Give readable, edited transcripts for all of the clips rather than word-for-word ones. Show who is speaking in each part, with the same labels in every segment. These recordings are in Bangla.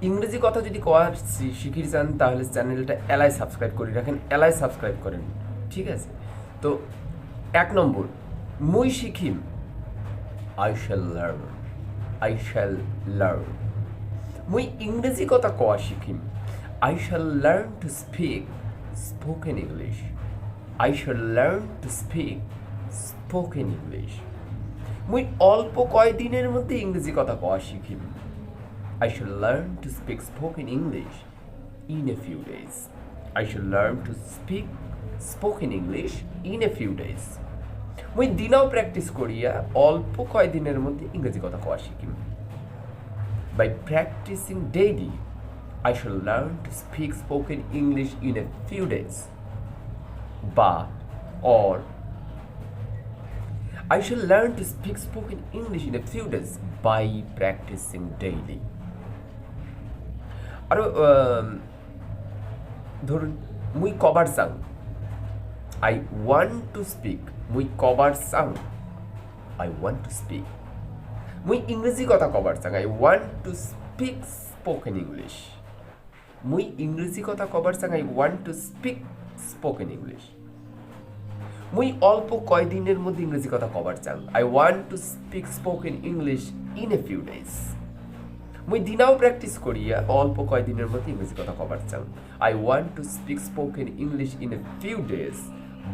Speaker 1: ইংরেজি কথা যদি কওয়া শিখি চান তাহলে চ্যানেলটা এলাই সাবস্ক্রাইব করে রাখেন, এলাই সাবস্ক্রাইব করেন, ঠিক আছে? তো 1 নম্বর, মুই শিখিম, I shall learn, I shall learn. মুই ইংরেজি কথা কওয়া শিখিম, I shall learn to speak spoken English, I shall learn to speak spoken English. মুই অল্প কয়দিনের মধ্যে ইংরেজি কথা কওয়া শিখিম, I shall learn to speak spoken English in a few days. I shall learn to speak spoken English in a few days. মুই দিনাও প্র্যাকটিস করিয়া অল্প কয়দিনের মধ্যে ইংরেজি কথা কওয়া শিখিম। By practicing daily, I shall learn to speak spoken English in a few days. Or I shall learn to speak spoken English in a few days by practicing daily. আরো ধরুন, মুই কবার চাং, আই ওয়ান্ট টু স্পিক, মুই কবার চাং, আই ওয়ান্ট টু স্পিক। মুই ইংরেজি কথা কবার চাং, I want to speak spoken English. মুই ইংরেজি কথা কবার চাং, I want to speak spoken English. মুই অল্প কয়দিনের মধ্যে ইংরেজি কথা কবার চাং, I want to speak spoken English in a few days. মুই দিনাও প্র্যাকটিস করিয়া অল্প কয়দিনের মধ্যে ইংরেজি কথা কবার চাং, I want to speak spoken English in a few days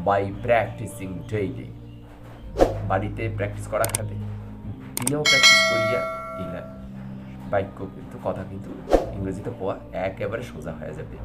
Speaker 1: by practicing daily. বাড়িতে প্র্যাকটিস করা খাবে, দিনেও প্র্যাকটিস করিয়া এগুলা বাক্য কিন্তু কথা কিন্তু ইংরেজিতে পড়া একেবারে সোজা হয়ে যাবে।